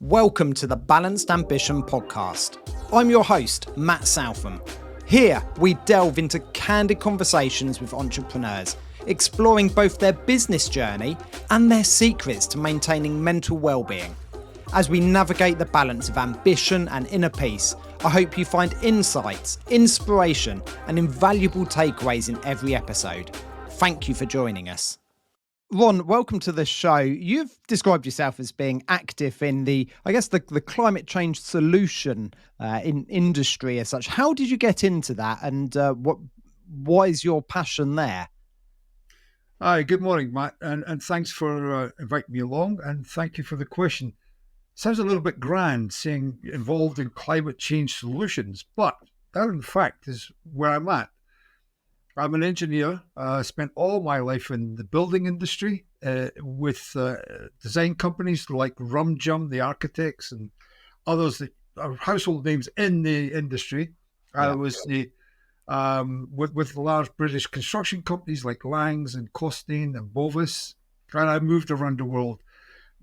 Welcome to the Balanced Ambition podcast. I'm your host, Matt Southam. Here, we delve into candid conversations with entrepreneurs, exploring both their business journey and their secrets to maintaining mental well-being. As we navigate the balance of ambition and inner peace, I hope you find insights, inspiration, and invaluable takeaways in every episode. Thank you for joining us. Ron, welcome to the show. You've described yourself as being active in the climate change solution in industry as such. How did you get into that, and what is your passion there? Hi, good morning, Matt, and thanks for inviting me along, and thank you for the question. Sounds a little bit grand saying involved in climate change solutions, but that in fact is where I'm at. I'm an engineer. Spent all my life in the building industry with design companies like Rumjum, the architects, and others that are household names in the industry. I was with large British construction companies like Langs and Costain and Bovis, and I moved around the world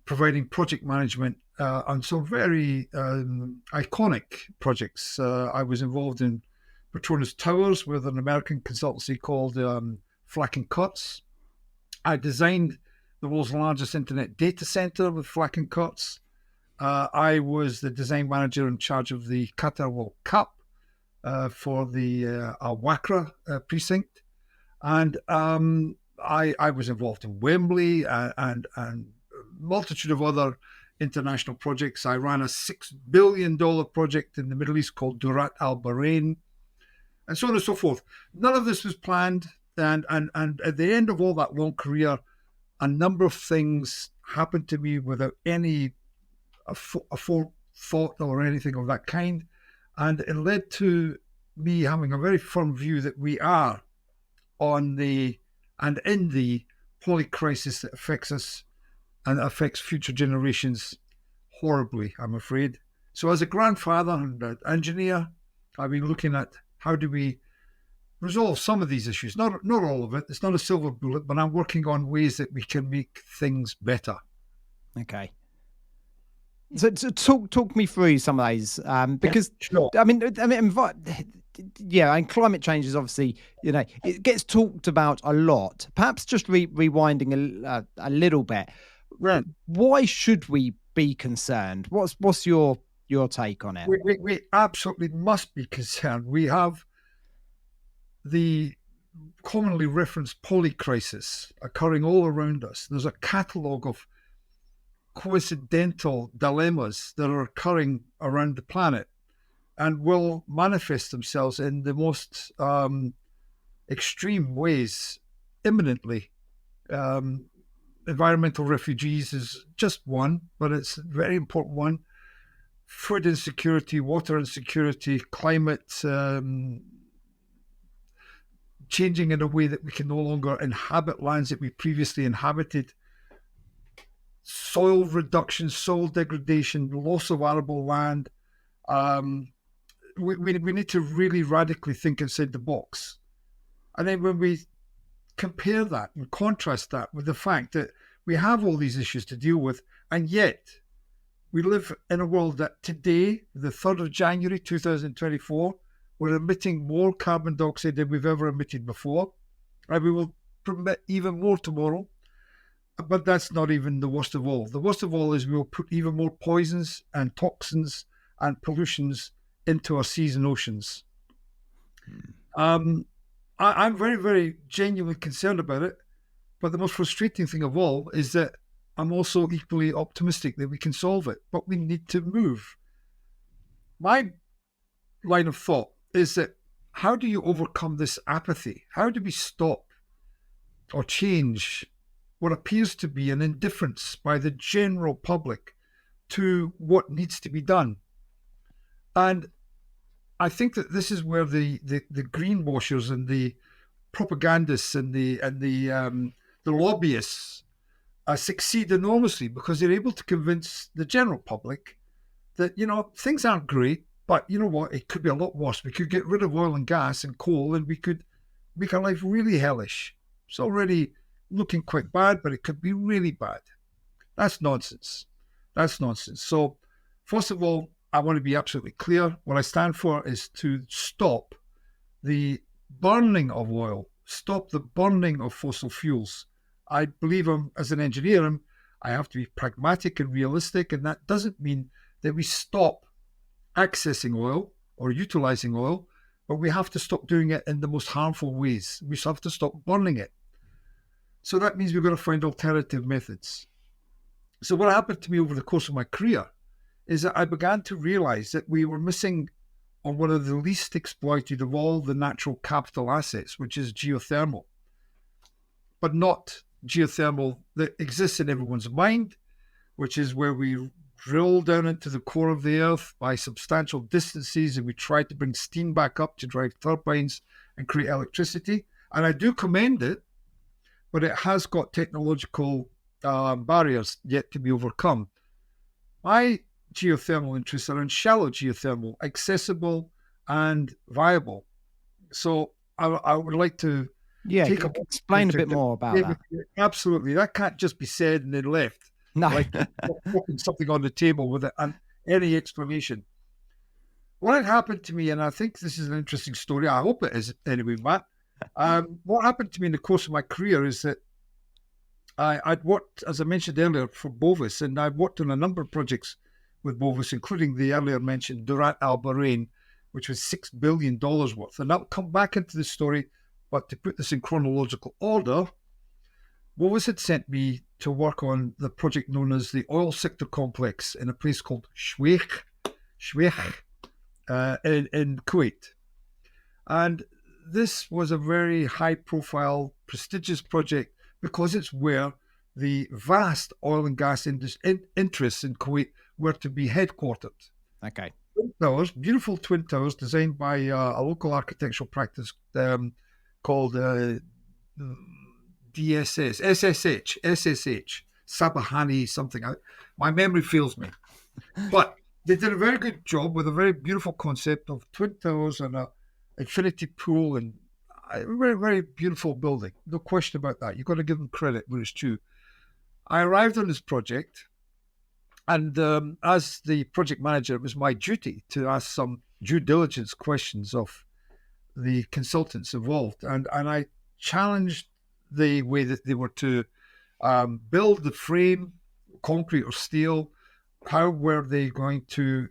providing project management on some very iconic projects. I was involved in Petronas Towers with an American consultancy called Flack & Cutts. I designed the world's largest internet data center with Flack & Cutts. I was the design manager in charge of the Qatar World Cup for the Al-Wakra precinct. And I was involved in Wembley and multitude of other international projects. I ran a $6 billion project in the Middle East called Durat Al-Bahrain, and so on and so forth. None of this was planned. And at the end of all that long career, a number of things happened to me without any forethought or anything of that kind. And it led to me having a very firm view that we are in the poly crisis that affects us and affects future generations horribly, I'm afraid. So as a grandfather and an engineer, I've been looking at how do we resolve some of these issues? Not all of it. It's not a silver bullet, but I'm working on ways that we can make things better. Okay. So talk me through some of those, because sure. And climate change is obviously, it gets talked about a lot. Perhaps just rewinding a little bit. Right. Why should we be concerned? What's your take on it? We absolutely must be concerned. We have the commonly referenced poly crisis occurring all around us. There's a catalogue of coincidental dilemmas that are occurring around the planet and will manifest themselves in the most extreme ways imminently. Environmental refugees is just one, but it's a very important one. Food insecurity, water insecurity, climate changing in a way that we can no longer inhabit lands that we previously inhabited. Soil reduction, soil degradation, loss of arable land. We need to really radically think outside the box. And then when we compare that and contrast that with the fact that we have all these issues to deal with, and yet we live in a world that today, the 3rd of January 2024, we're emitting more carbon dioxide than we've ever emitted before. And we will permit even more tomorrow. But that's not even the worst of all. The worst of all is we will put even more poisons and toxins and pollutions into our seas and oceans. I'm very, very genuinely concerned about it. But the most frustrating thing of all is that I'm also equally optimistic that we can solve it. But we need to move. My line of thought is that how do you overcome this apathy? How do we stop or change what appears to be an indifference by the general public to what needs to be done? And I think that this is where the greenwashers and the propagandists and the lobbyists succeed enormously, because they're able to convince the general public that, things aren't great, but you know what? It could be a lot worse. We could get rid of oil and gas and coal, and we could make our life really hellish. It's already looking quite bad, but it could be really bad. That's nonsense. So First of all, I want to be absolutely clear. What I stand for is to stop the burning of oil, stop the burning of fossil fuels. I believe as an engineer, I have to be pragmatic and realistic, and that doesn't mean that we stop accessing oil or utilizing oil, but we have to stop doing it in the most harmful ways. We have to stop burning it. So that means we've got to find alternative methods. So what happened to me over the course of my career is that I began to realize that we were missing on one of the least exploited of all the natural capital assets, which is geothermal, but not geothermal that exists in everyone's mind, which is where we drill down into the core of the earth by substantial distances and we try to bring steam back up to drive turbines and create electricity. And I do commend it, but it has got technological barriers yet to be overcome. My geothermal interests are in shallow geothermal, accessible and viable. So I would like to explain a bit more about that. Absolutely. That can't just be said and then left. No. Like putting something on the table with it and any explanation. What had happened to me, and I think this is an interesting story, I hope it is anyway, Matt. What happened to me in the course of my career is that I'd worked, as I mentioned earlier, for Bovis, and I'd worked on a number of projects with Bovis, including the earlier mentioned Kuwait and Bahrain, which was $6 billion worth. And I'll come back into the story, but to put this in chronological order, Bovis had sent me to work on the project known as the oil sector complex in a place called Shueikh in Kuwait. And this was a very high-profile, prestigious project because it's where the vast oil and gas interests in Kuwait were to be headquartered. Okay. Twin towers, beautiful twin towers designed by a local architectural practice called SSH, Sabahani something. My memory fails me. But they did a very good job with a very beautiful concept of twin towers and an infinity pool and a very, very beautiful building. No question about that. You've got to give them credit where it's due. I arrived on this project, and as the project manager, it was my duty to ask some due diligence questions of the consultants involved. And I challenged the way that they were to build the frame, concrete or steel. How were they going to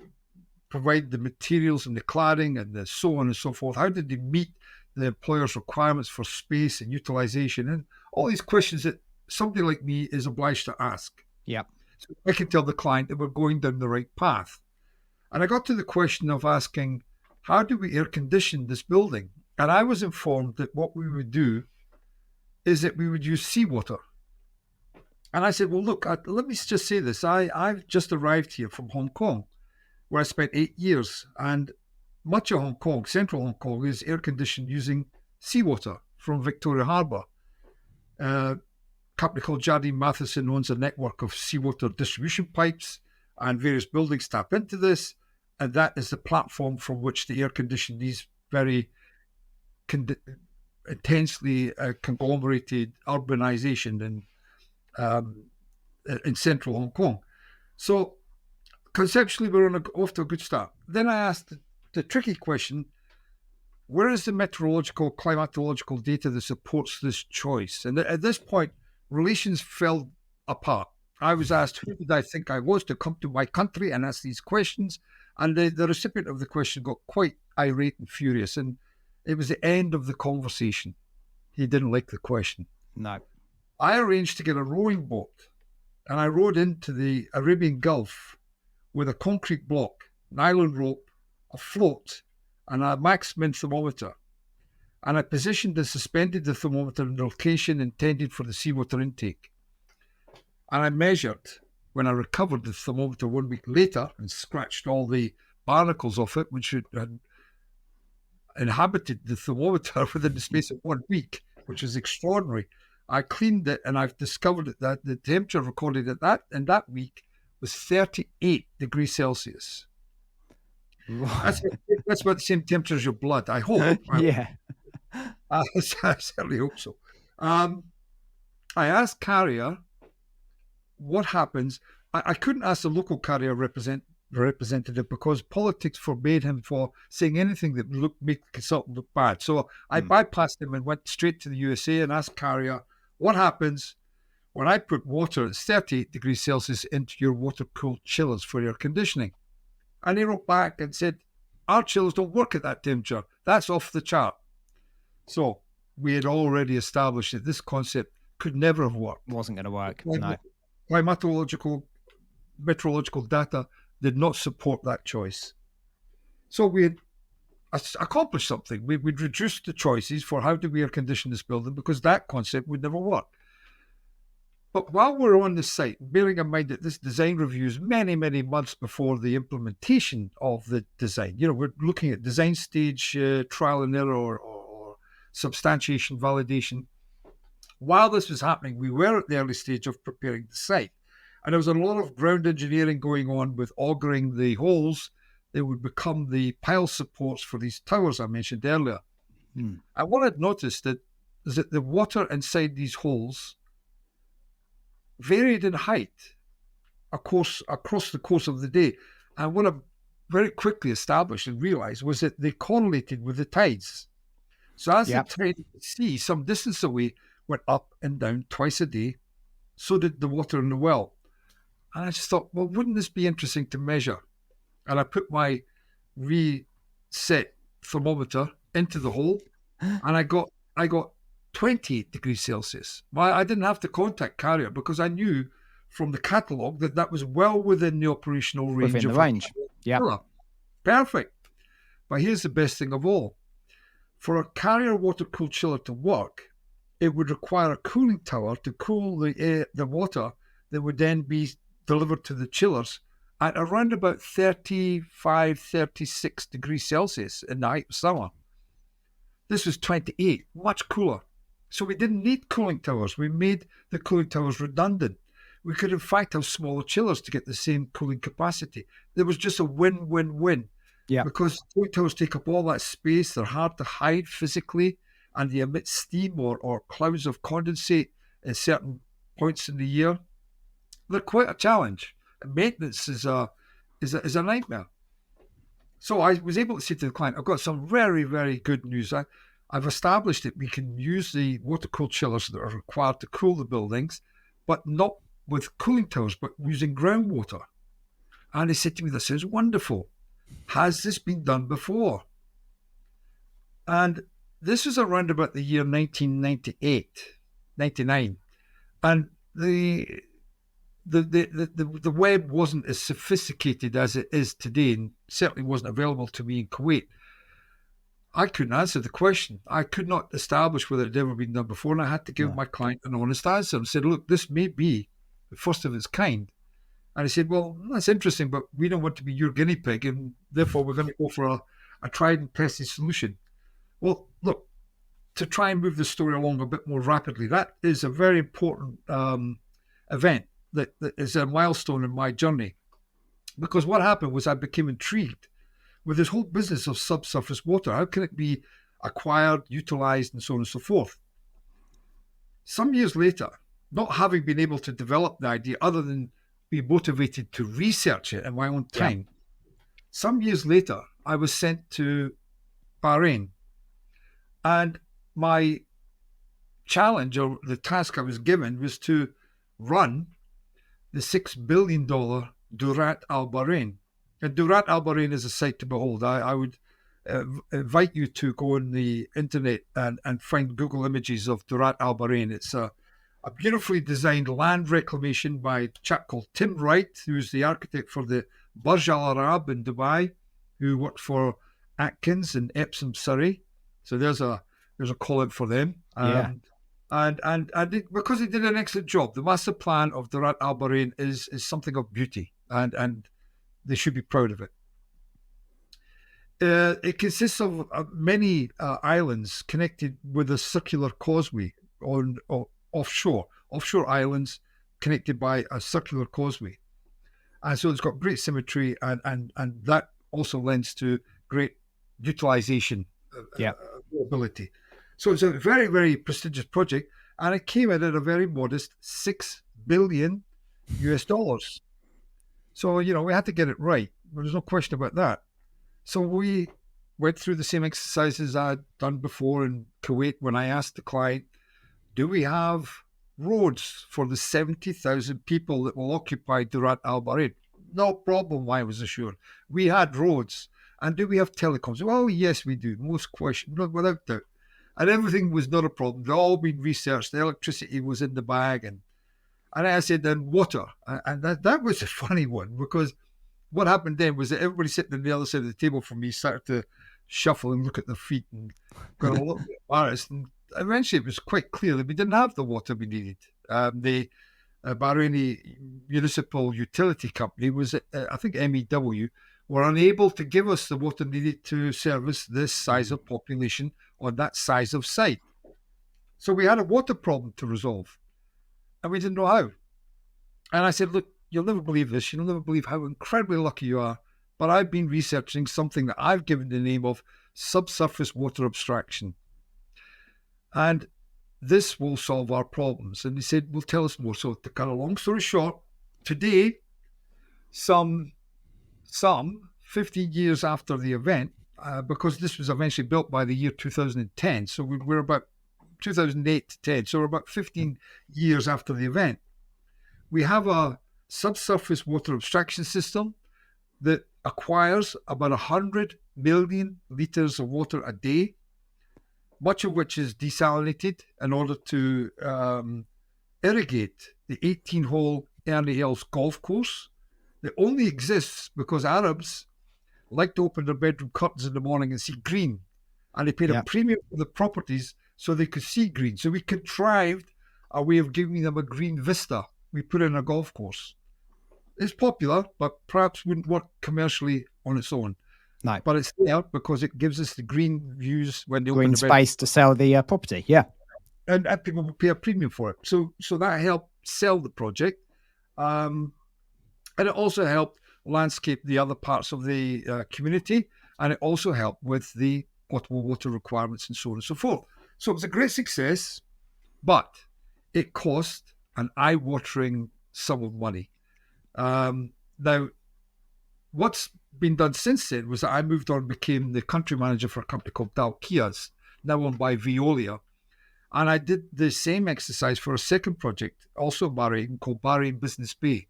provide the materials and the cladding and the so on and so forth? How did they meet the employer's requirements for space and utilization? And all these questions that somebody like me is obliged to ask. Yeah. So I can tell the client that we're going down the right path. And I got to the question of asking, how do we air condition this building? And I was informed that what we would do is that we would use seawater. And I said, well, look, let me just say this. I've just arrived here from Hong Kong, where I spent 8 years. And much of Hong Kong, central Hong Kong, is air conditioned using seawater from Victoria Harbour. A company called Jardine Matheson owns a network of seawater distribution pipes, and various buildings tap into this. And that is the platform from which they air condition these very intensely conglomerated urbanization in central Hong Kong. So conceptually, we're off to a good start. Then I asked the tricky question, where is the meteorological, climatological data that supports this choice? And at this point, relations fell apart. I was asked, who did I think I was to come to my country and ask these questions? And the recipient of the question got quite irate and furious. And it was the end of the conversation. He didn't like the question. No. I arranged to get a rowing boat, and I rowed into the Arabian Gulf with a concrete block, nylon rope, a float, and a maximum thermometer. And I positioned and suspended the thermometer in the location intended for the seawater intake. And I measured, when I recovered the thermometer 1 week later and scratched all the barnacles off it, which had inhabited the thermometer within the space of 1 week, which is extraordinary. I cleaned it, and I've discovered that the temperature recorded in that week was 38 degrees Celsius. That's about the same temperature as your blood, I hope. Yeah. I certainly hope so. I asked Carrier what happens. I couldn't ask the local carrier representative because politics forbade him for saying anything that would make the consultant look bad. So I bypassed him and went straight to the USA and asked Carrier, what happens when I put water at 38 degrees Celsius into your water-cooled chillers for air conditioning? And he wrote back and said, our chillers don't work at that temperature. That's off the chart. So we had already established that this concept could never have worked. Wasn't going to work, no. Meteorological data did not support that choice. So we had accomplished something. We'd reduced the choices for how do we air condition this building because that concept would never work. But while we're on the site, bearing in mind that this design review is many, many months before the implementation of the design, we're looking at design stage, trial and error or substantiation, validation. While this was happening, we were at the early stage of preparing the site. And there was a lot of ground engineering going on with augering the holes that would become the pile supports for these towers I mentioned earlier. And what I'd noticed is that the water inside these holes varied in height across the course of the day. And what I very quickly established and realized was that they correlated with the tides. So as the tide at sea, some distance away, went up and down twice a day, so did the water in the well. And I just thought, well, wouldn't this be interesting to measure? And I put my reset thermometer into the hole, and I got 28 degrees Celsius. Well, I didn't have to contact Carrier because I knew from the catalogue that was well within the operational range. Within the range, yeah. Perfect. But here's the best thing of all. For a Carrier water-cooled chiller to work, it would require a cooling tower to cool the water that would then be delivered to the chillers at around about 35, 36 degrees Celsius in the height of summer. This was 28, much cooler. So we didn't need cooling towers. We made the cooling towers redundant. We could, in fact, have smaller chillers to get the same cooling capacity. There was just a win-win-win. Yeah. Because cooling towers take up all that space. They're hard to hide physically, and they emit steam or clouds of condensate at certain points in the year. They're quite a challenge. And maintenance is a nightmare. So I was able to say to the client, I've got some very, very good news. I've established that we can use the water-cooled chillers that are required to cool the buildings, but not with cooling towers, but using groundwater. And he said to me, this is wonderful. Has this been done before? And this was around about the year 1998, 99. And the web wasn't as sophisticated as it is today, and certainly wasn't available to me in Kuwait. I couldn't answer the question. I could not establish whether it had ever been done before, and I had to give my client an honest answer and said, look, this may be the first of its kind. And he said, well, that's interesting, but we don't want to be your guinea pig, and therefore we're going to go for a tried and tested solution. Well, look, to try and move the story along a bit more rapidly, that is a very important event that is a milestone in my journey. Because what happened was I became intrigued with this whole business of subsurface water. How can it be acquired, utilized, and so on and so forth? Some years later, not having been able to develop the idea other than be motivated to research it in my own time, some years later, I was sent to Bahrain. And my challenge, or the task I was given, was to run the $6 billion Durat Al Bahrain. And Durat Al Bahrain is a sight to behold. I would invite you to go on the internet and find Google images of Durat Al Bahrain. It's a beautifully designed land reclamation by a chap called Tim Wright, who's the architect for the Burj Al Arab in Dubai, who worked for Atkins in Epsom, Surrey. So there's a call out for them. And because they did an excellent job, the master plan of Durat Al Bahrain is something of beauty, and they should be proud of it. It consists of many islands connected with a circular causeway offshore islands connected by a circular causeway. And so it's got great symmetry, and that also lends to great utilization ability. So it's a very, very prestigious project, and it came in at a very modest $6 billion. So, we had to get it right. There's no question about that. So we went through the same exercises I'd done before in Kuwait when I asked the client, do we have roads for the 70,000 people that will occupy Durat Al Bahrain? No problem, I was assured. We had roads. And do we have telecoms? Well, yes, we do. Most question, without doubt. And everything was not a problem. They'd all been researched. The electricity was in the bag. And I said, then water. And that was a funny one, because what happened then was that everybody sitting on the other side of the table from me started to shuffle and look at their feet and got a little bit embarrassed. And eventually it was quite clear that we didn't have the water we needed. The Bahraini Municipal Utility Company was, I think MEW, were unable to give us the water needed to service this size of population on that size of site. So we had a water problem to resolve, and we didn't know how. And I said, look, you'll never believe this. You'll never believe how incredibly lucky you are. But I've been researching something that I've given the name of subsurface water abstraction. And this will solve our problems. And he said, well, tell us more. So to cut a long story short, today, some 15 years after the event, because this was eventually built by the year 2010, so we're about 2008 to 10, so we're about 15 years after the event, we have a subsurface water abstraction system that acquires about 100 million litres of water a day, much of which is desalinated in order to irrigate the 18-hole Ernie Els golf course that only exists because Arabs like to open their bedroom curtains in the morning and see green. And they paid a premium for the properties so they could see green. So we contrived a way of giving them a green vista. We put in a golf course. It's popular, but perhaps wouldn't work commercially on its own. No. But it's there because it gives us the green views when they green open the space to sell the property. Yeah. And people will pay a premium for it. So that helped sell the project. And it also helped landscape the other parts of the community. And it also helped with the potable water requirements and so on and so forth. So it was a great success, but it cost an eye-watering sum of money. Now, what's been done since then was that I moved on and became the country manager for a company called Dalkias, now owned by Veolia. And I did the same exercise for a second project, also in Bahrain, called Bahrain Business Bay.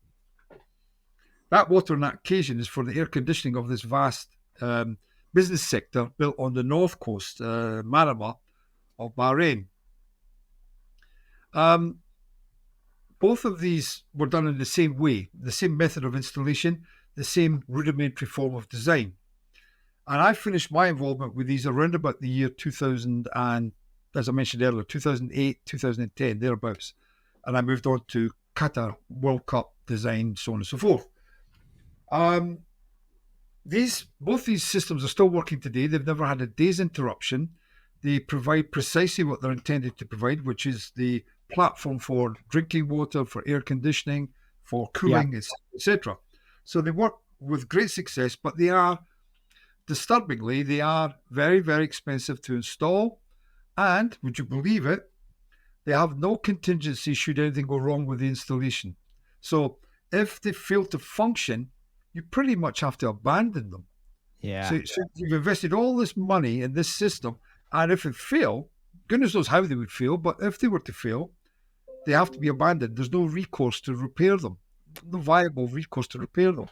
That water on that occasion is for the air conditioning of this vast business sector built on the north coast, Marama, of Bahrain. Both of these were done in the same way, the same method of installation, the same rudimentary form of design. And I finished my involvement with these around about the year 2000 and, as I mentioned earlier, 2008, 2010, thereabouts. And I moved on to Qatar World Cup design, so on and so forth. Both these systems are still working today. They've never had a day's interruption. They provide precisely what they're intended to provide, which is the platform for drinking water, for air conditioning, for cooling, etc. So they work with great success, but they are, disturbingly, they are very, very expensive to install. And, would you believe it, they have no contingency should anything go wrong with the installation. So if they fail to function, you pretty much have to abandon them. Yeah. So you've invested all this money in this system, and if it fail, goodness knows how they would fail, but if they were to fail, they have to be abandoned. There's no recourse to repair them, no viable recourse to repair them.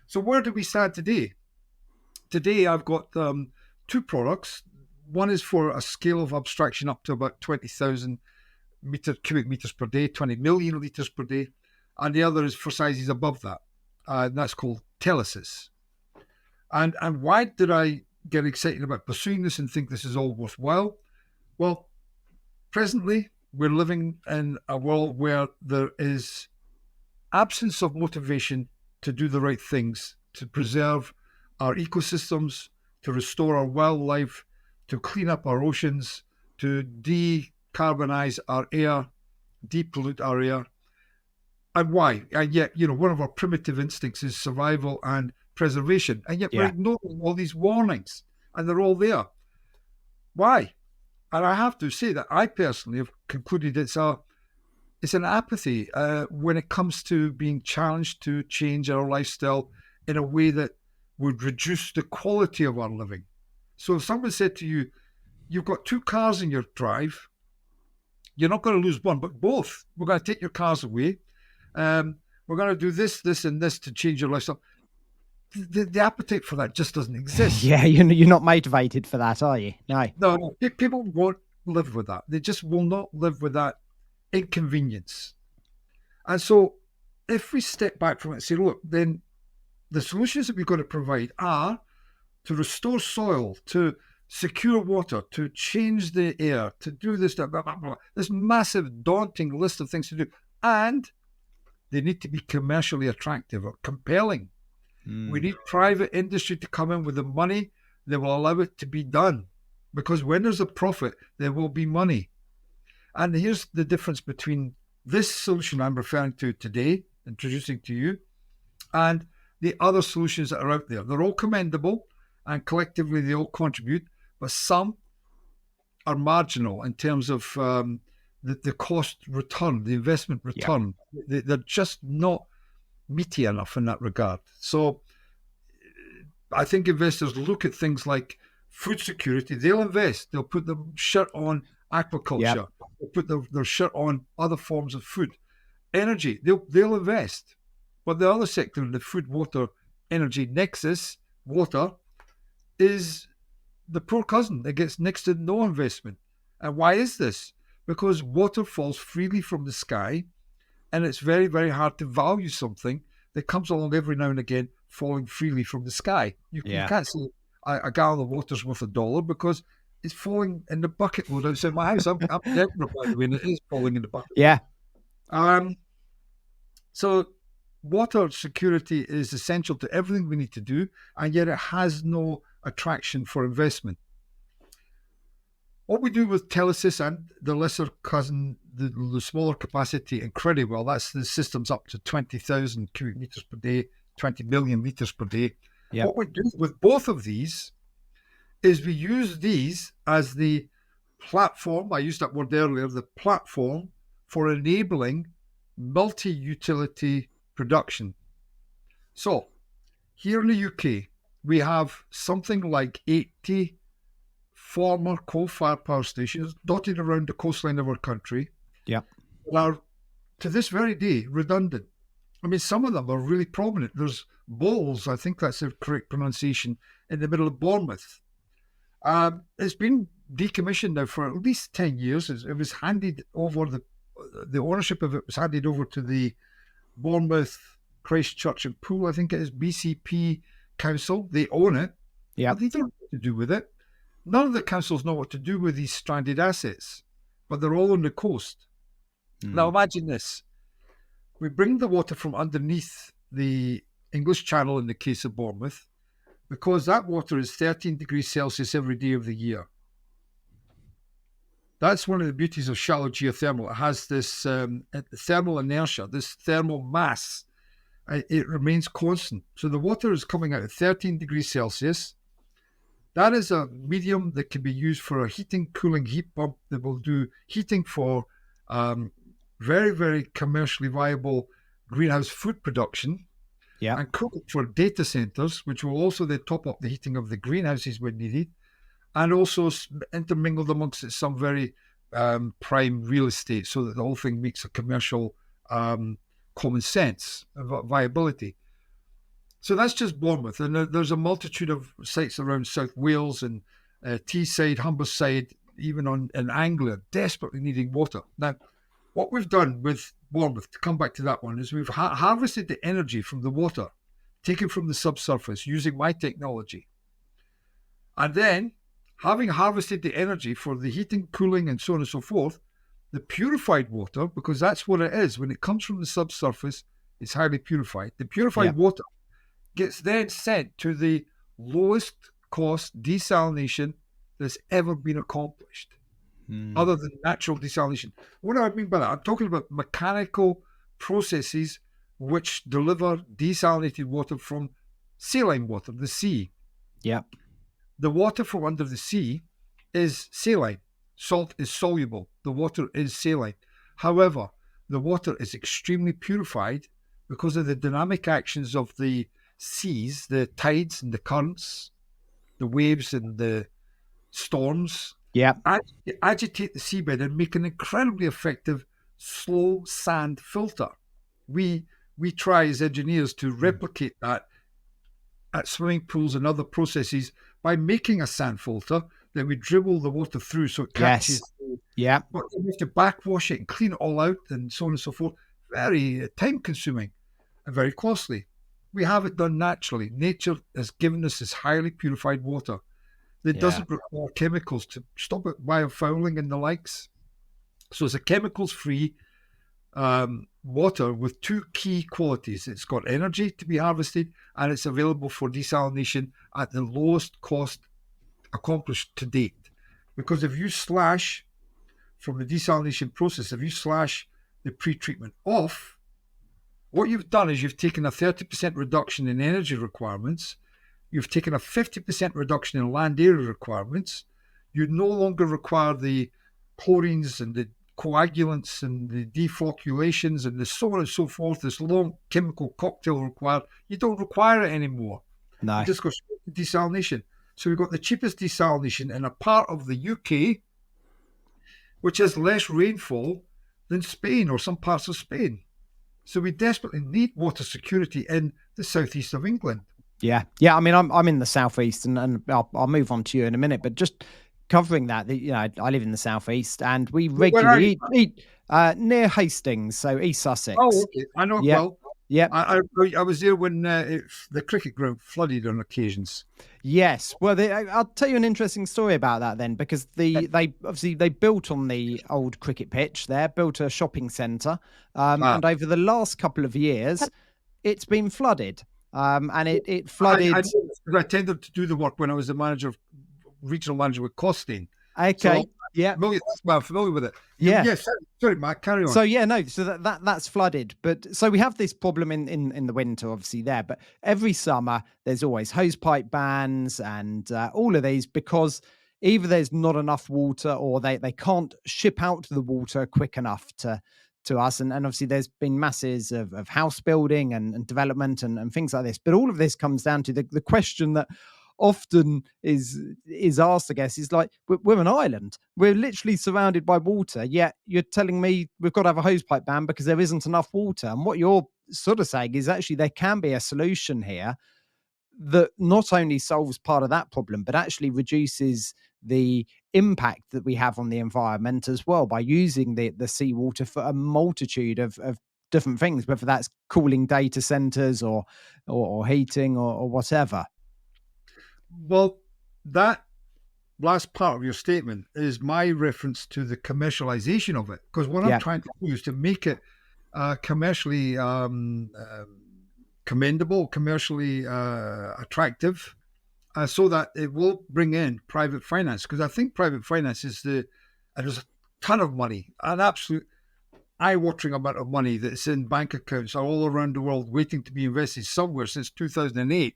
So where do we stand today? Today I've got two products. One is for a scale of abstraction up to about 20,000 cubic meters per day, 20 million litres per day, and the other is for sizes above that. And that's called Telesis. And why did I get excited about pursuing this and think this is all worthwhile? Well, presently, we're living in a world where there is absence of motivation to do the right things, to preserve our ecosystems, to restore our wildlife, to clean up our oceans, to decarbonize our air, depollute our air. And why? And yet, one of our primitive instincts is survival and preservation. And yet we're ignoring all these warnings, and they're all there. Why? And I have to say that I personally have concluded it's an apathy when it comes to being challenged to change our lifestyle in a way that would reduce the quality of our living. So if someone said to you, you've got 2 cars in your drive, you're not going to lose one, but both. We're going to take your cars away. We're going to do this, this, and this to change your lifestyle. The appetite for that just doesn't exist. Yeah, you're not motivated for that, are you? No. No, people won't live with that. They just will not live with that inconvenience. And so if we step back from it and say, look, then the solutions that we've got to provide are to restore soil, to secure water, to change the air, to do this, blah, blah, blah. This massive, daunting list of things to do. And they need to be commercially attractive or compelling. We need private industry to come in with the money that will allow it to be done. Because when there's a profit, there will be money. And here's the difference between this solution I'm referring to today, introducing to you, and the other solutions that are out there. They're all commendable, and collectively they all contribute, but some are marginal in terms of the cost return, the investment return. Yeah. They're just not meaty enough in that regard. So I think investors look at things like food security. They'll invest. They'll put their shirt on aquaculture. Yep. They'll put their shirt on other forms of food. Energy, they'll invest. But the other sector, the food, water, energy nexus, water, is the poor cousin that gets next to no investment. And why is this? Because water falls freely from the sky, and it's very, very hard to value something that comes along every now and again falling freely from the sky. You can't say a gallon of water's worth $1 because it's falling in the bucket load outside my house. I'm dead, by the way, and it is falling in the bucket. Yeah. So water security is essential to everything we need to do, and yet it has no attraction for investment. What we do with Telesis and the lesser cousin, the smaller capacity in Credywell, that's the systems up to 20,000 cubic meters per day, 20 million liters per day. Yep. What we do with both of these is we use these as the platform, I used that word earlier, the platform for enabling multi-utility production. So here in the UK, we have something like 80 former coal-fired power stations dotted around the coastline of our country. Yeah, that are, to this very day, redundant. I mean, some of them are really prominent. There's Bowles, I think that's the correct pronunciation, in the middle of Bournemouth. It's been decommissioned now for at least 10 years. It was handed over, the ownership of it was handed over to the Bournemouth, Christchurch and Poole, I think it is, BCP Council. They own it. Yeah, but they don't know what to do with it. None of the councils know what to do with these stranded assets, but they're all on the coast. Now imagine this. We bring the water from underneath the English Channel in the case of Bournemouth, because that water is 13 degrees Celsius every day of the year. That's one of the beauties of shallow geothermal. It has this thermal inertia, this thermal mass. It remains constant. So the water is coming out at 13 degrees Celsius. That is a medium that can be used for a heating, cooling heat pump that will do heating for very, very commercially viable greenhouse food production. Yeah. And cook it for data centers, which will also then top up the heating of the greenhouses when needed, and also intermingled amongst it some very prime real estate so that the whole thing makes a commercial common sense viability. So that's just Bournemouth, and there's a multitude of sites around South Wales and Teesside, Humberside, even in Anglia, desperately needing water. Now, what we've done with Bournemouth, to come back to that one, is we've harvested the energy from the water, taken from the subsurface, using my technology. And then, having harvested the energy for the heating, cooling, and so on and so forth, the purified water, because that's what it is, when it comes from the subsurface, it's highly purified. The purified water gets then sent to the lowest cost desalination that's ever been accomplished, other than natural desalination. What do I mean by that? I'm talking about mechanical processes which deliver desalinated water from saline water, the sea. Yeah. The water from under the sea is saline. Salt is soluble. The water is saline. However, the water is extremely purified because of the dynamic actions of the seas, the tides and the currents, the waves and the storms, Yeah. agitate the seabed and make an incredibly effective slow sand filter. We try as engineers to replicate that at swimming pools and other processes by making a sand filter that we dribble the water through so it catches. Yes. Yeah. But we have to backwash it and clean it all out and so on and so forth. Very time consuming and very costly. We have it done naturally. Nature has given us this highly purified water that doesn't require chemicals to stop it biofouling and the likes. So it's a chemicals-free water with two key qualities. It's got energy to be harvested and it's available for desalination at the lowest cost accomplished to date. Because if you slash from the desalination process, if you slash the pre-treatment off, what you've done is you've taken a 30% reduction in energy requirements, you've taken a 50% reduction in land area requirements, you no longer require the chlorines and the coagulants and the deflocculations and the so on and so forth, this long chemical cocktail required. You don't require it anymore. No. You just go straight to desalination. So we've got the cheapest desalination in a part of the UK which has less rainfall than Spain or some parts of Spain. So we desperately need water security in the southeast of England. Yeah. I mean, I'm in the southeast, and I'll move on to you in a minute. But just covering that, I live in the southeast, and we regularly eat near Hastings, so East Sussex. Oh, okay. I know it well. Yeah, I was there when the cricket ground flooded on occasions. Yes. Well, I'll tell you an interesting story about that then, because they built on the old cricket pitch there, built a shopping centre, and over the last couple of years, it's been flooded. And it flooded. I tended to do the work when I was the regional manager with Costain. Okay. I'm familiar with it. Yeah. Yes. Sorry, Matt, carry on. So so that's flooded. But so we have this problem in the winter, obviously there. But every summer there's always hosepipe bans and all of these, because either there's not enough water or they can't ship out the water quick enough to us. And obviously there's been masses of house building and development and things like this. But all of this comes down to the question that often is asked, I guess, is like, we're an island. We're literally surrounded by water, yet you're telling me we've got to have a hosepipe ban because there isn't enough water. And what you're sort of saying is actually there can be a solution here that not only solves part of that problem, but actually reduces the impact that we have on the environment as well by using the seawater for a multitude of different things, whether that's cooling data centers or heating or whatever. Well, that last part of your statement is my reference to the commercialization of it, because what I'm trying to do is to make it commercially commendable, commercially attractive, so that it will bring in private finance. Because I think private finance is there's a ton of money, an absolute eye-watering amount of money that's in bank accounts all around the world waiting to be invested somewhere since 2008.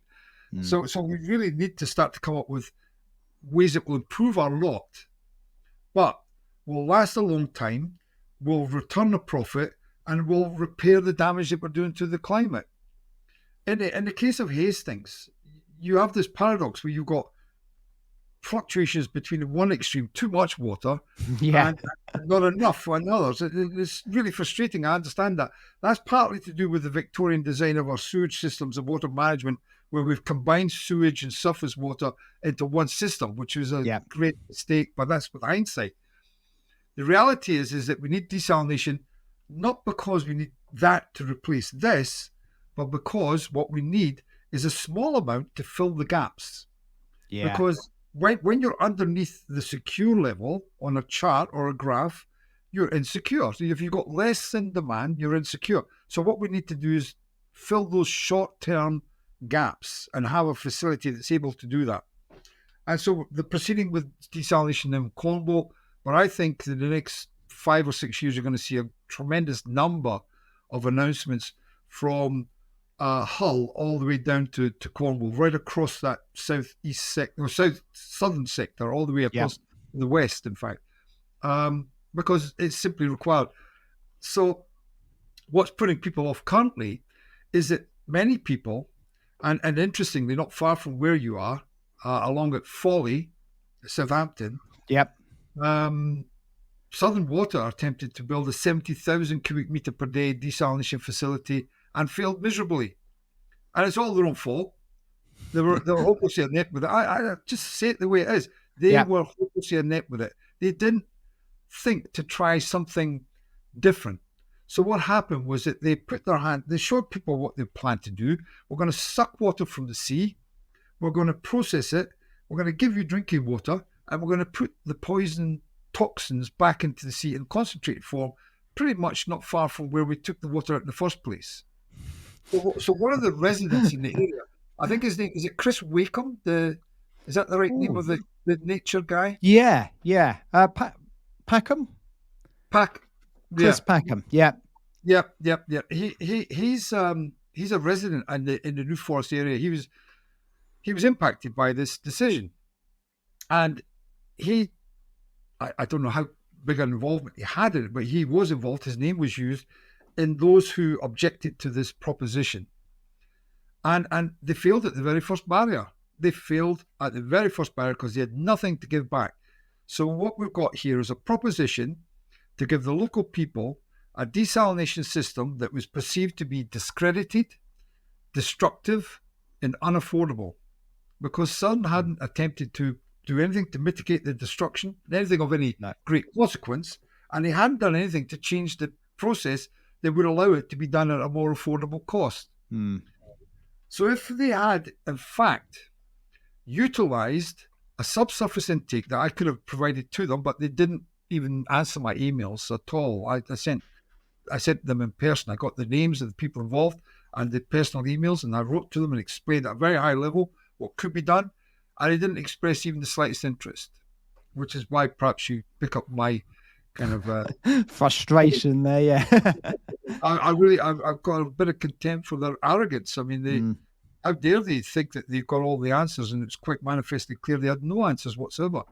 So we really need to start to come up with ways that will improve our lot, but will last a long time, will return a profit, and will repair the damage that we're doing to the climate. In the case of Hastings, you have this paradox where you've got fluctuations between one extreme, too much water, and not enough on others. It's really frustrating. I understand that. That's partly to do with the Victorian design of our sewage systems and water management, where we've combined sewage and surface water into one system, which was a great mistake, but that's with hindsight. The reality is that we need desalination, not because we need that to replace this, but because what we need is a small amount to fill the gaps. Yeah. Because when you're underneath the secure level on a chart or a graph, you're insecure. So if you've got less than demand, you're insecure. So what we need to do is fill those short-term gaps and have a facility that's able to do that. And so the proceeding with desalination in Cornwall, but I think in the next 5 or 6 years, you're going to see a tremendous number of announcements from Hull all the way down to Cornwall, right across that southeast sector, or southern sector, all the way across the west, in fact, because it's simply required. So what's putting people off currently is that many people And interestingly, not far from where you are, along at Folly, Southampton, Yep. Southern Water attempted to build a 70,000 cubic metre per day desalination facility and failed miserably. And it's all their own fault. They were hopelessly inept with it. I just say it the way it is. They were hopelessly inept with it. They didn't think to try something different. So what happened was that they showed people what they planned to do. We're going to suck water from the sea. We're going to process it. We're going to give you drinking water, and we're going to put the poison toxins back into the sea in concentrated form, pretty much not far from where we took the water out in the first place. So one of the residents in the area, I think his name, is it Chris Wakeham? Is that the right name of the nature guy? Yeah. Packham? Chris Packham. Yeah. Yep. He's a resident in the New Forest area. He was impacted by this decision, and I don't know how big an involvement he had in it, but he was involved. His name was used in those who objected to this proposition, and they failed at the very first barrier. They failed at the very first barrier because they had nothing to give back. So what we've got here is a proposition to give the local people a desalination system that was perceived to be discredited, destructive, and unaffordable, because Sun hadn't attempted to do anything to mitigate the destruction, anything of any great consequence, and they hadn't done anything to change the process that would allow it to be done at a more affordable cost. So if they had, in fact, utilised a subsurface intake that I could have provided to them, but they didn't even answer my emails at all. I sent them in person. I got the names of the people involved and the personal emails, and I wrote to them and explained at a very high level what could be done, and they didn't express even the slightest interest, which is why perhaps you pick up my kind of frustration there. Yeah. I've got a bit of contempt for their arrogance. I mean, how dare they think that they've got all the answers, and it's quite manifestly clear they had no answers whatsoever.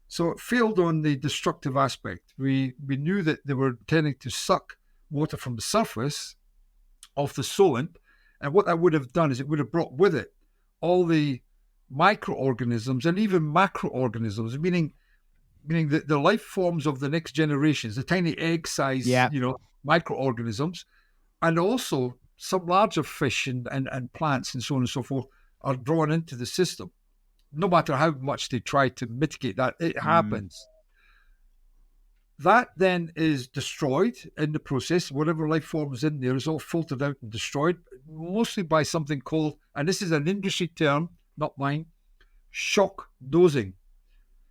So it failed on the destructive aspect. We knew that they were intending to suck water from the surface of the solent, and what that would have done is it would have brought with it all the microorganisms and even macroorganisms, meaning the life forms of the next generations, the tiny egg-sized, microorganisms, and also some larger fish and plants and so on and so forth are drawn into the system. No matter how much they try to mitigate that, it happens. That then is destroyed in the process. Whatever life form is in there is all filtered out and destroyed, mostly by something called, and this is an industry term, not mine, shock dosing.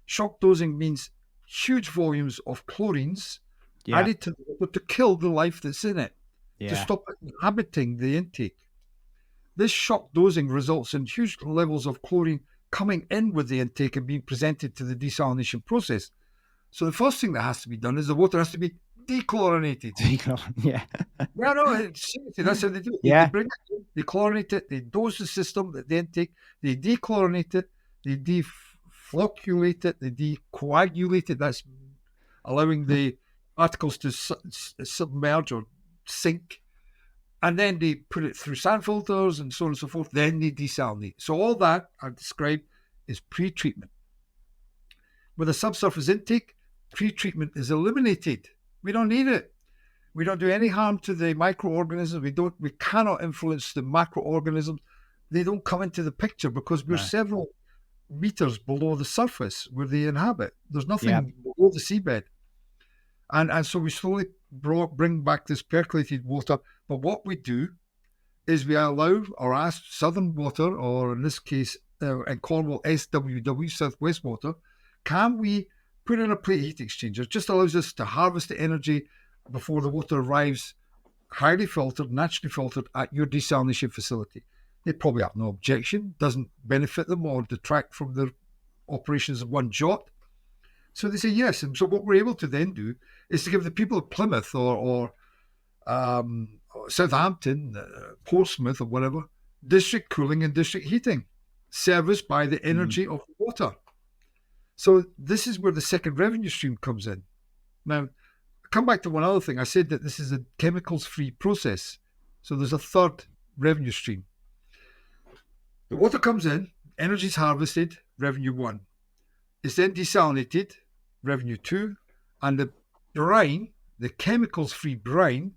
Shock dosing means huge volumes of chlorines added to the water to kill the life that's in it, to stop it inhabiting the intake. This shock dosing results in huge levels of chlorine coming in with the intake and being presented to the desalination process. So the first thing that has to be done is the water has to be dechlorinated. Seriously, that's how they do it. They bring it in, they chlorinate it, they dose the system, the intake, they dechlorinate it, they deflocculate it, they decoagulate it. That's allowing the particles to submerge or sink. And then they put it through sand filters and so on and so forth. Then they desalinate. So all that I've described is pre-treatment. With a subsurface intake, pre-treatment is eliminated. We don't need it. We don't do any harm to the microorganisms. We cannot influence the macroorganisms. They don't come into the picture because we're several meters below the surface where they inhabit. There's nothing below the seabed. And so we slowly bring back this percolated water. But what we do is we allow or ask Southern Water, or in this case, in Cornwall, SWW, Southwest Water, can we put in a plate heat exchanger? It just allows us to harvest the energy before the water arrives, highly filtered, naturally filtered, at your desalination facility. They probably have no objection, doesn't benefit them or detract from their operations of one jot. So they say yes. And so what we're able to then do is to give the people of Plymouth or Southampton, Portsmouth or whatever, district cooling and district heating, serviced by the energy of water. So this is where the second revenue stream comes in. Now, come back to one other thing. I said that this is a chemicals-free process. So there's a third revenue stream. The water comes in, energy is harvested, revenue 1. It's then desalinated, revenue 2. And the brine, the chemicals-free brine,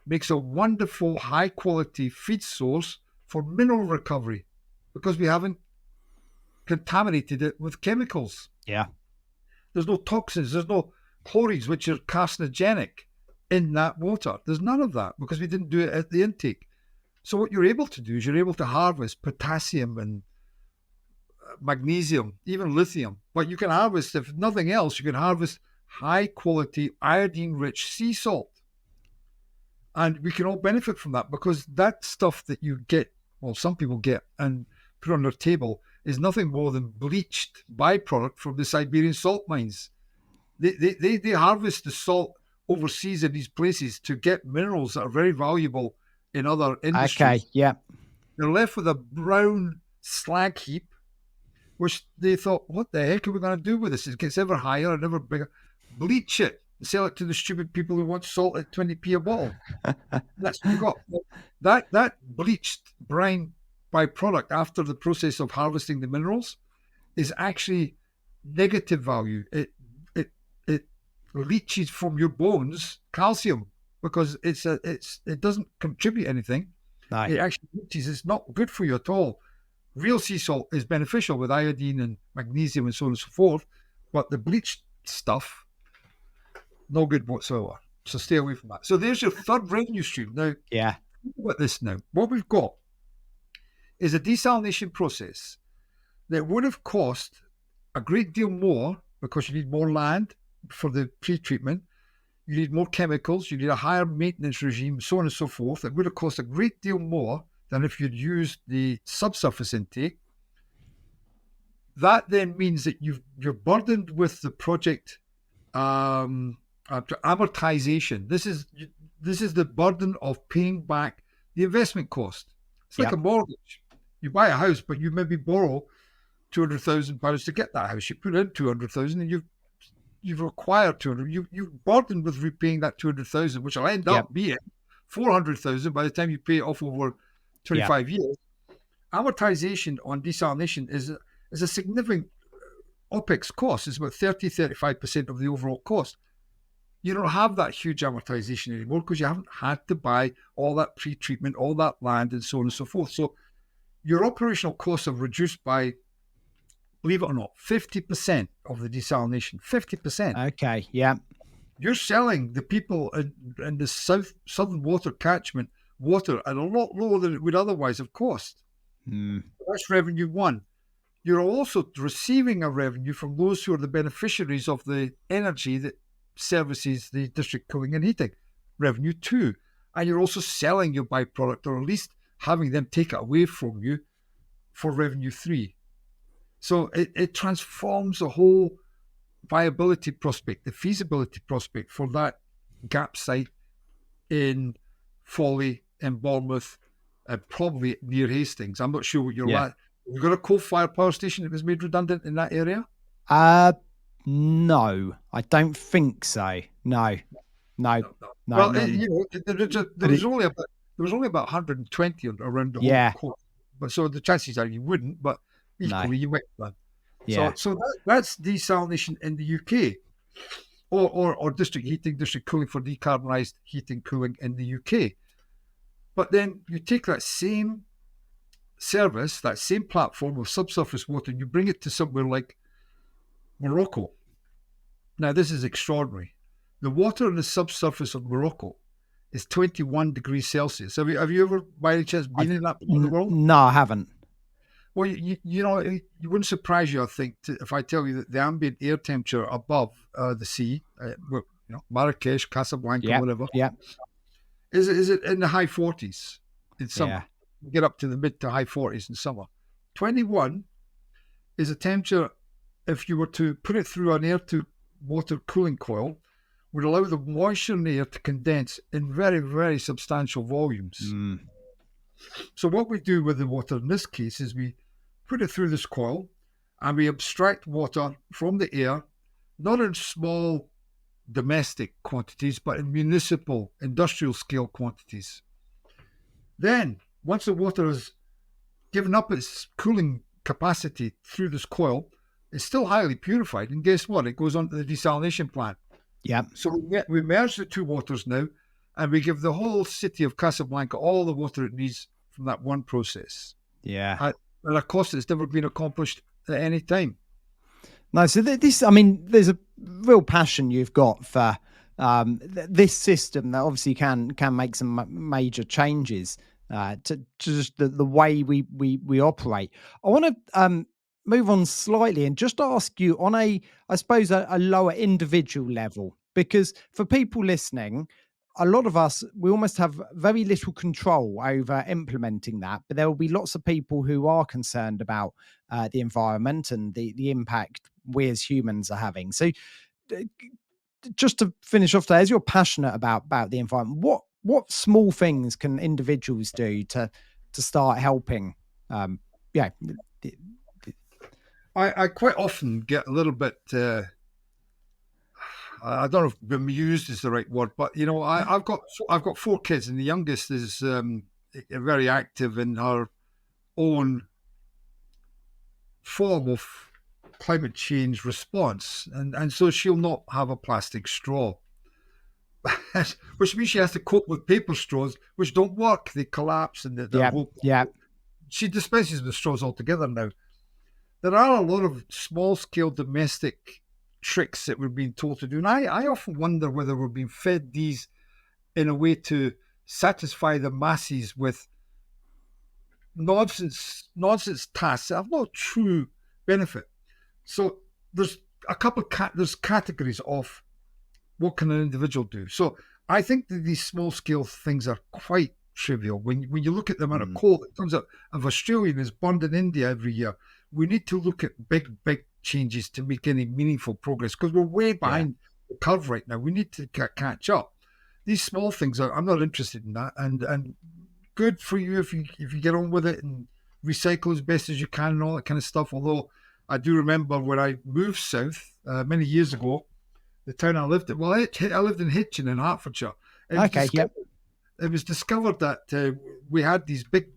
makes a wonderful high-quality feed source for mineral recovery because we haven't contaminated it with chemicals. Yeah. There's no toxins, there's no chlorines, which are carcinogenic in that water. There's none of that because we didn't do it at the intake. So what you're able to do is you're able to harvest potassium and magnesium, even lithium. But you can harvest, if nothing else, you can harvest high-quality iodine-rich sea salt. And we can all benefit from that because that stuff that you get, well, some people get and put on their table is nothing more than bleached byproduct from the Siberian salt mines. They harvest the salt overseas in these places to get minerals that are very valuable in other industries. Okay, yeah. They're left with a brown slag heap, which they thought, what the heck are we going to do with this? It gets ever higher and ever bigger. Bleach it and sell it to the stupid people who want salt at 20p a bottle. That's what you got. That bleached brine byproduct after the process of harvesting the minerals is actually negative value. It leaches from your bones calcium because it doesn't contribute anything. No. It actually leaches. It's not good for you at all. Real sea salt is beneficial with iodine and magnesium and so on and so forth, but the bleached stuff, no good whatsoever. So stay away from that. So there's your third revenue stream. Now, Yeah. think about this now. What we've got is a desalination process that would have cost a great deal more because you need more land for the pre-treatment, you need more chemicals, you need a higher maintenance regime, so on and so forth. It would have cost a great deal more than if you'd used the subsurface intake. That then means that you're burdened with the project amortization. This is the burden of paying back the investment cost. It's like a mortgage. You buy a house, but you maybe borrow £200,000 to get that house. You put in 200,000, and you've acquired 200. You're burdened with repaying that 200,000, which will end up being 400,000 by the time you pay it off over 25 years. Amortization on desalination is a significant OPEX cost. It's about 35% of the overall cost. You don't have that huge amortization anymore because you haven't had to buy all that pre-treatment, all that land, and so on and so forth. So your operational costs have reduced by, believe it or not, 50% of the desalination. 50%. Okay, yeah. You're selling the people in the southern water catchment water at a lot lower than it would otherwise have cost. That's revenue 1. You're also receiving a revenue from those who are the beneficiaries of the energy that services the district cooling and heating. Revenue 2. And you're also selling your byproduct, or at least having them take it away from you, for revenue 3. So it transforms the whole viability prospect, the feasibility prospect for that gap site in Foley and Bournemouth, probably near Hastings. I'm not sure what you're at. We've got a coal-fired power station that was made redundant in that area? No, I don't think so. No. Well, there was only about 120 around the whole coast. But so the chances are you wouldn't, but equally you might have. So that's desalination in the UK, or district heating, district cooling for decarbonised heating, cooling in the UK. But then you take that same service, that same platform of subsurface water, and you bring it to somewhere like Morocco. Now, this is extraordinary. The water in the subsurface of Morocco is 21 degrees Celsius. Have you ever, by any chance, been in that part of the world? No, I haven't. Well, you know, it wouldn't surprise you, I think, if I tell you that the ambient air temperature above the sea, Marrakesh, Casablanca, whatever, is it in the high 40s in summer. Get up to the mid to high 40s in summer. 21 is a temperature, if you were to put it through an air-to-water cooling coil, would allow the moisture in the air to condense in very, very substantial volumes. So what we do with the water in this case is we put it through this coil and we abstract water from the air, not in small domestic quantities, but in municipal, industrial scale quantities. Then, once the water is given up its cooling capacity through this coil. It's still highly purified. And guess what? It goes on to the desalination plant. Yeah. So we merge the two waters now, and we give the whole city of Casablanca all the water it needs from that one process. Yeah. At a cost that's never been accomplished at any time. No, so there's a real passion you've got for this system that obviously can make some major changes to just the way we operate. I want to move on slightly and just ask you on I suppose, a lower individual level, because for people listening, a lot of us, we almost have very little control over implementing that, but there will be lots of people who are concerned about the environment and the impact we as humans are having. So just to finish off there, as you're passionate about the environment, what small things can individuals do to start helping? Yeah. I quite often get a little bit, I don't know if bemused is the right word, but I've got 4 kids, and the youngest is very active in her own form of climate change response, and so she'll not have a plastic straw, which means she has to cope with paper straws, which don't work. They collapse and they're Yeah. She dispenses with straws altogether now. There are a lot of small-scale domestic tricks that we're being told to do, and I often wonder whether we're being fed these in a way to satisfy the masses with nonsense tasks that have no true benefit. So there's a couple of there's categories of what can an individual do. So I think that these small-scale things are quite trivial. When you look at the amount of coal that comes out of Australia and is burned in India every year, we need to look at big changes to make any meaningful progress, because we're way behind the curve right now. We need to catch up. These small things I'm not interested in that, and good for you if you get on with it and recycle as best as you can and all that kind of stuff. Although I do remember when I moved south many years ago, the town I lived in. Well, I lived in Hitchin in Hertfordshire. It was discovered that we had these big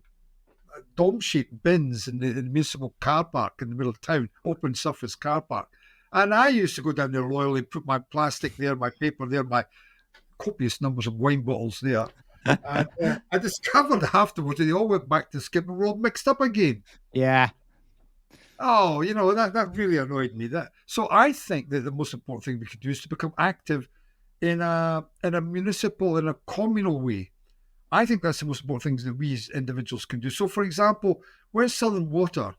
dome-shaped bins in the municipal car park in the middle of town, open surface car park. And I used to go down there loyally, put my plastic there, my paper there, my copious numbers of wine bottles there. And I discovered afterwards that they all went back to skip and were all mixed up again. Yeah. Oh, that really annoyed me. So I think that the most important thing we could do is to become active in a municipal, in a communal way. I think that's the most important things that we as individuals can do. So, for example, when Southern Water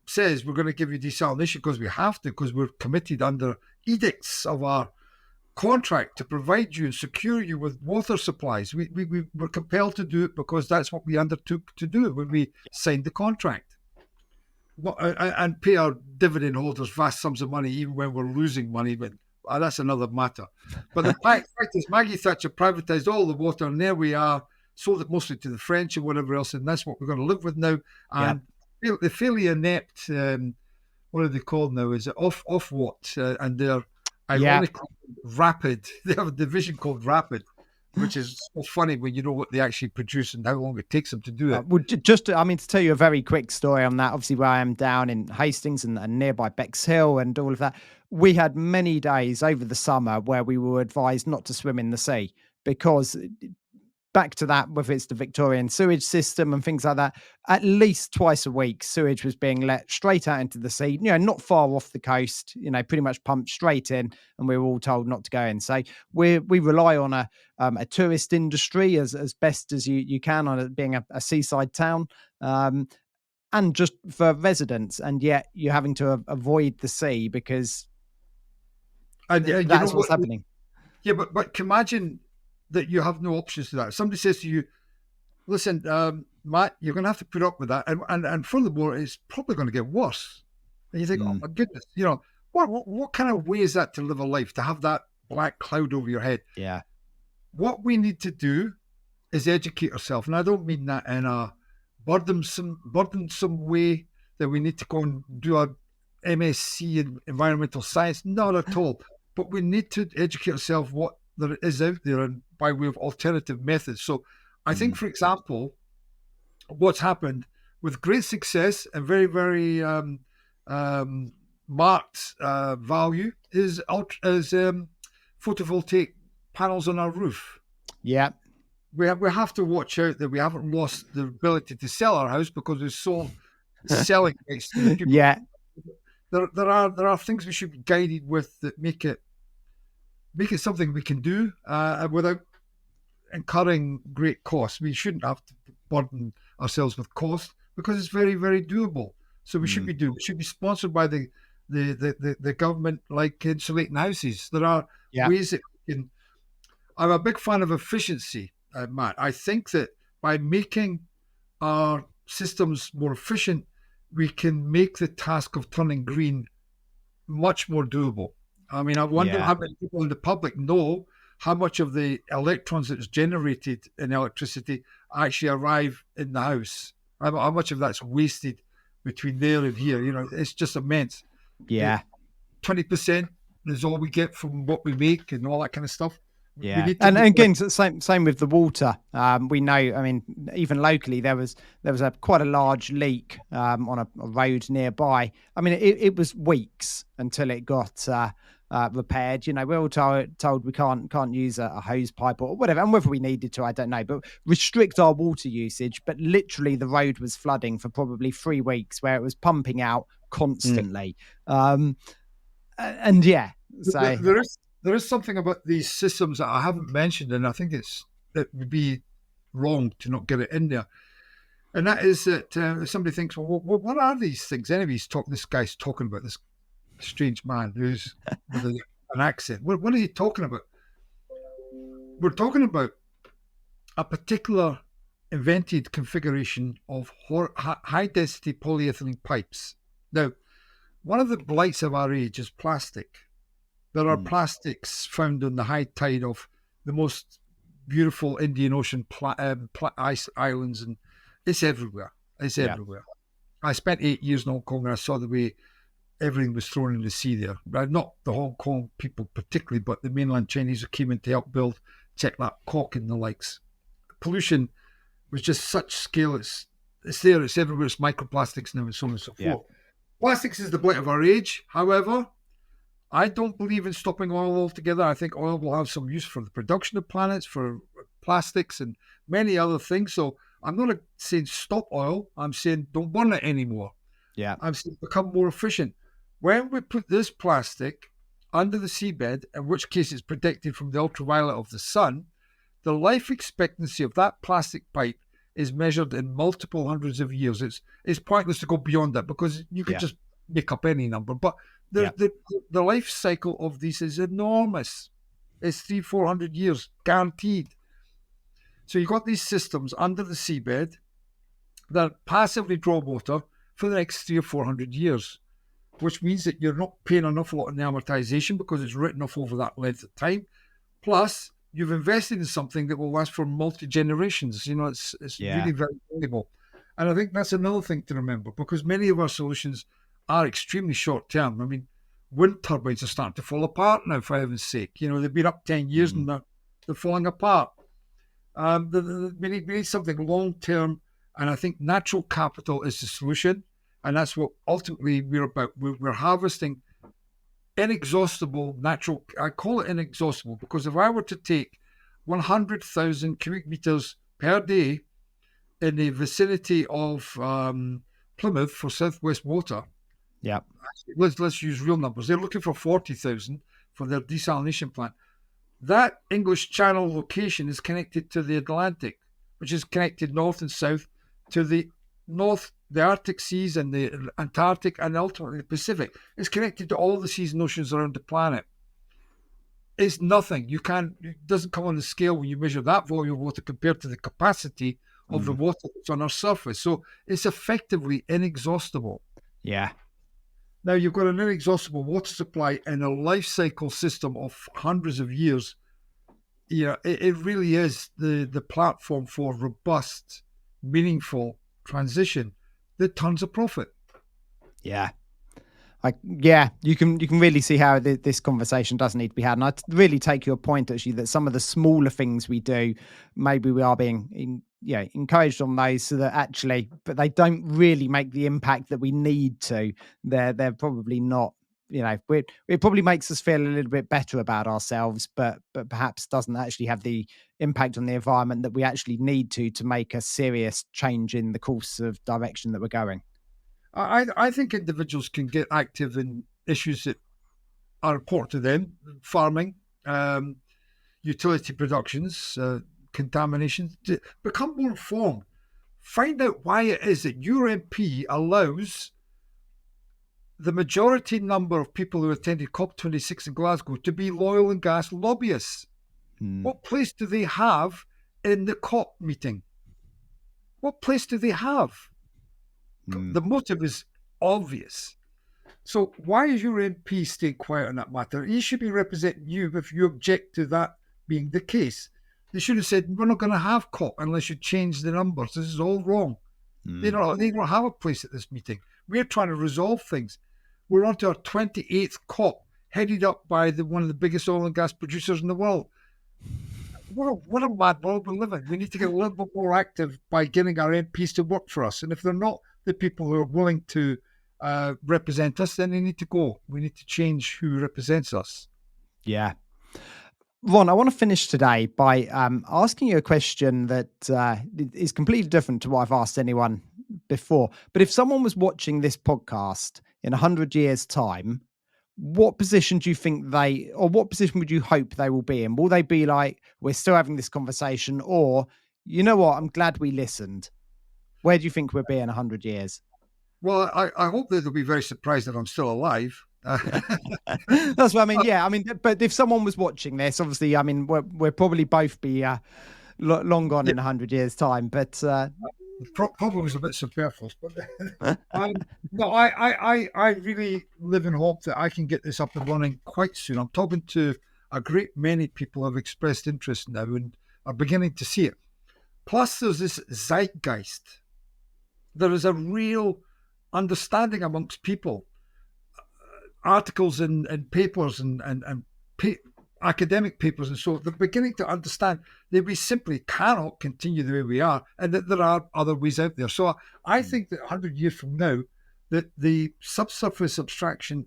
says we're going to give you desalination because we have to, because we're committed under edicts of our contract to provide you and secure you with water supplies, we were compelled to do it because that's what we undertook to do when we signed the contract. And pay our dividend holders vast sums of money, even when we're losing money. But that's another matter. But the fact is, Maggie Thatcher privatised all the water, and there we are, sold it mostly to the French and whatever else, and that's what we're going to live with now. And the fairly inept, what are they called now? Is it Ofwat? And they're ironically Rapid. They have a division called Rapid, which is so funny when you know what they actually produce and how long it takes them to do it. Well, to tell you a very quick story on that, obviously where I am down in Hastings and nearby Bexhill and all of that, we had many days over the summer where we were advised not to swim in the sea because, back to that, whether it's the Victorian sewage system and things like that, at least twice a week, sewage was being let straight out into the sea, not far off the coast, pretty much pumped straight in, and we were all told not to go in. So we rely on a tourist industry as best as you can, on it being a seaside town, and just for residents, and yet you're having to avoid the sea because that's what's happening. Yeah, but imagine that you have no options to that. If somebody says to you, listen, Matt, you're going to have to put up with that. And furthermore, it's probably going to get worse. And you think, oh my goodness, what kind of way is that to live a life, to have that black cloud over your head? Yeah. What we need to do is educate ourselves. And I don't mean that in a burdensome way that we need to go and do a MSc in environmental science. Not at all. But we need to educate ourselves what there is out there and by way of alternative methods. So I think, for example, what's happened with great success and very, very marked value is photovoltaic panels on our roof. Yeah. We have to watch out that we haven't lost the ability to sell our house because we're so selling rights to the people. Yeah. There are things we should be guided with that make it something we can do without incurring great costs. We shouldn't have to burden ourselves with cost because it's very, very doable. So we should be doing. We should be sponsored by the government, like insulating houses. There are ways that we can. I'm a big fan of efficiency, Matt. I think that by making our systems more efficient, we can make the task of turning green much more doable. I mean, I wonder how many people in the public know how much of the electrons that's generated in electricity actually arrive in the house. How much of that's wasted between there and here. You know, it's just immense. Yeah. 20% is all we get from what we make and all that kind of stuff. Yeah, and again, same with the water. We know, I mean, even locally, there was quite a large leak on a road nearby. I mean, it was weeks until it got repaired. You know, we're all told we can't use a hose pipe or whatever, and whether we needed to, I don't know, but restrict our water usage. But literally, the road was flooding for probably 3 weeks, where it was pumping out constantly. And yeah, so there is something about these systems that I haven't mentioned, and I think it would be wrong to not get it in there. And that is that somebody thinks, well, what are these things? Anyways, this guy's talking about this strange man who's with an accent. What is he talking about? We're talking about a particular invented configuration of high-density polyethylene pipes. Now, one of the blights of our age is plastic. There are plastics found on the high tide of the most beautiful Indian Ocean ice islands, and it's everywhere. It's everywhere. I spent 8 years in Hong Kong, and I saw the way everything was thrown in the sea there. Not the Hong Kong people particularly, but the mainland Chinese who came in to help build Chek Lap Kok and the likes. Pollution was just such scale. It's there. It's everywhere. It's microplastics now and so on and so forth. Plastics is the blight of our age. However, I don't believe in stopping oil altogether. I think oil will have some use for the production of planets, for plastics and many other things. So I'm not saying stop oil. I'm saying don't burn it anymore. Yeah. I'm saying become more efficient. When we put this plastic under the seabed, in which case it's protected from the ultraviolet of the sun, the life expectancy of that plastic pipe is measured in multiple hundreds of years. It's pointless to go beyond that because you could just make up any number. But the life cycle of these is enormous. It's 300-400 years guaranteed. So you've got these systems under the seabed that passively draw water for the next 300 or 400 years, which means that you're not paying an awful lot in the amortization because it's written off over that length of time. Plus, you've invested in something that will last for multi-generations. You know, it's really very valuable. And I think that's another thing to remember because many of our solutions are extremely short-term. I mean, wind turbines are starting to fall apart now, for heaven's sake. You know, they've been up 10 years and they're falling apart. We need something long-term, and I think natural capital is the solution, and that's what ultimately we're about. We're harvesting inexhaustible natural. I call it inexhaustible because if I were to take 100,000 cubic meters per day in the vicinity of Plymouth for Southwest Water, let's use real numbers. They're looking for 40,000 for their desalination plant. That English Channel location is connected to the Atlantic, which is connected north and south to the north, the Arctic seas and the Antarctic, and ultimately the Pacific. It's connected to all the seas and oceans around the planet. It's nothing. It doesn't come on the scale when you measure that volume of water compared to the capacity of the water that's on our surface. So it's effectively inexhaustible. Yeah. Now you've got an inexhaustible water supply and a life cycle system of hundreds of years. Yeah, it really is the platform for robust, meaningful transition that turns a profit. Yeah. You can really see how this conversation does need to be had. And I really take your point, actually, that some of the smaller things we do, maybe we are being encouraged on those so that actually, but they don't really make the impact that we need to. They're probably not. It probably makes us feel a little bit better about ourselves, but perhaps doesn't actually have the impact on the environment that we actually need to make a serious change in the course of direction that we're going. I think individuals can get active in issues that are important to them: farming, utility productions, contamination. To become more informed, find out why it is that your MP allows the majority number of people who attended COP26 in Glasgow to be oil and gas lobbyists. What place do they have in the COP meeting? What place do they have? The motive is obvious. So why is your MP staying quiet on that matter? He should be representing you if you object to that being the case. They should have said, we're not going to have COP unless you change the numbers. This is all wrong. They don't have a place at this meeting. We're trying to resolve things. We're on to our 28th COP, headed up by one of the biggest oil and gas producers in the world. What a mad world we live in. We need to get a little bit more active by getting our MPs to work for us. And if they're not the people who are willing to represent us, then they need to go. We need to change who represents us. Yeah. Ron, I want to finish today by asking you a question that is completely different to what I've asked anyone before. But if someone was watching this podcast in 100 years' time, what position do you think what position would you hope they will be in? Will they be like, we're still having this conversation, or, you know what, I'm glad we listened? Where do you think we'll be in 100 years? Well, I hope that they'll be very surprised that I'm still alive. That's what I mean. Yeah, I mean, but if someone was watching this, obviously, I mean, we'll probably both be long gone in 100 years' time. But probably was a bit superfluous. But no, I really live in hope that I can get this up and running quite soon. I'm talking to a great many people who have expressed interest now and are beginning to see it. Plus, there's this zeitgeist. There is a real understanding amongst people. Articles and papers and academic papers, and so they're beginning to understand that we simply cannot continue the way we are, and that there are other ways out there. So I think that 100 years from now, that the subsurface abstraction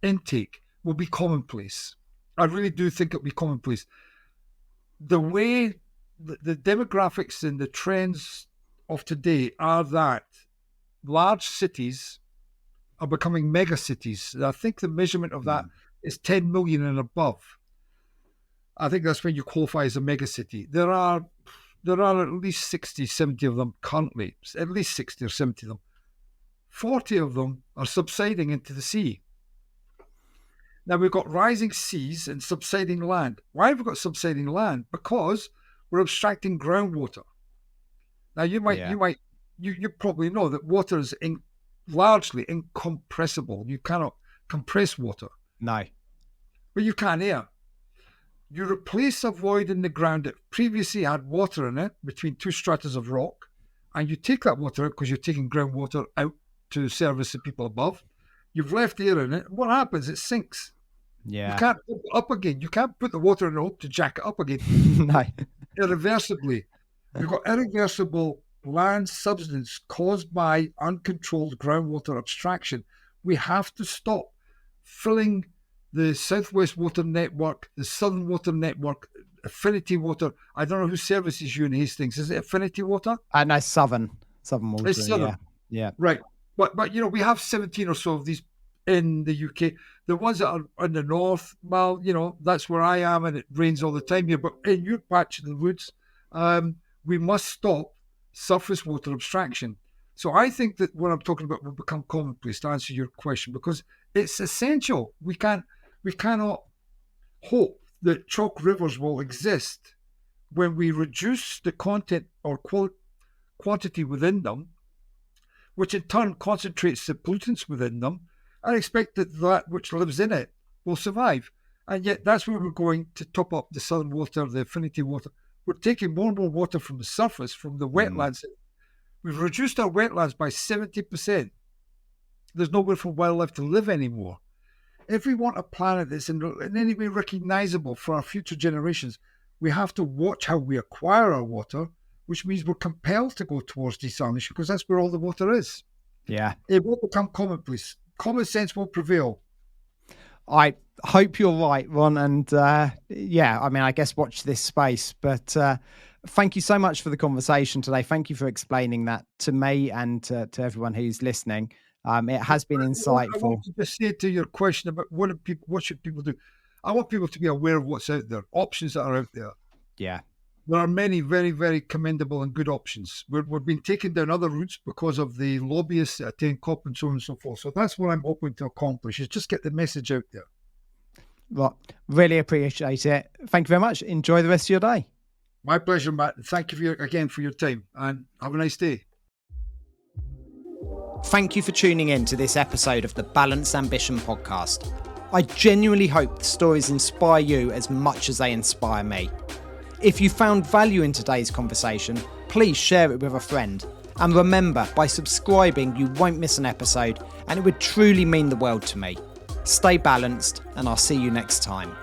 intake will be commonplace. I really do think it'll be commonplace. The way the demographics and the trends of today are that large cities are becoming mega cities. I think the measurement of that is 10 million and above. I think that's when you qualify as a mega city. There are at least 60, 70 of them currently, at least 60 or 70 of them. 40 of them are subsiding into the sea. Now we've got rising seas and subsiding land. Why have we got subsiding land? Because we're abstracting groundwater. Now you probably know that water is largely incompressible. You cannot compress water. No. But you can air. You replace a void in the ground that previously had water in it between two stratas of rock, and you take that water out because you're taking groundwater out to service the people above. You've left air in it. What happens? It sinks. Yeah. You can't put it up again. You can't put the water in the hope to jack it up again. No. Irreversibly. We've got irreversible land subsidence caused by uncontrolled groundwater abstraction. We have to stop filling the Southwest Water Network, the Southern Water Network, Affinity Water. I don't know who services you in Hastings. Is it Affinity Water? No, Southern Water. It's Southern. Yeah. Right. But we have 17 or so of these in the UK. The ones that are in the north, well, that's where I am, and it rains all the time here. But in your patch of the woods, we must stop surface water abstraction. So I think that what I'm talking about will become commonplace, to answer your question, because it's essential. We cannot hope that chalk rivers will exist when we reduce the content or quantity within them, which in turn concentrates the pollutants within them, and expect that which lives in it will survive. And yet that's where we're going to top up the southern water, the affinity water. We're taking more and more water from the surface, from the wetlands. We've reduced our wetlands by 70%. There's nowhere for wildlife to live anymore. If we want a planet that's in any way recognizable for our future generations, we have to watch how we acquire our water, which means we're compelled to go towards desalination because that's where all the water is. Yeah. It will become commonplace. Common sense will prevail. I hope you're right, Ron. And I guess watch this space. But thank you so much for the conversation today. Thank you for explaining that to me and to everyone who's listening. It has been insightful. I want to just say to your question about what should people do? I want people to be aware of what's out there, options that are out there. Yeah. There are many very, very commendable and good options. We're being taken down other routes because of the lobbyists that attend COP and so on and so forth. So that's what I'm hoping to accomplish, is just get the message out there. Well, really appreciate it. Thank you very much. Enjoy the rest of your day. My pleasure, Matt. Thank you again for your time, and have a nice day. Thank you for tuning in to this episode of the Balanced Ambition podcast. I genuinely hope the stories inspire you as much as they inspire me. If you found value in today's conversation, please share it with a friend. And remember, by subscribing, you won't miss an episode, and it would truly mean the world to me. Stay balanced, and I'll see you next time.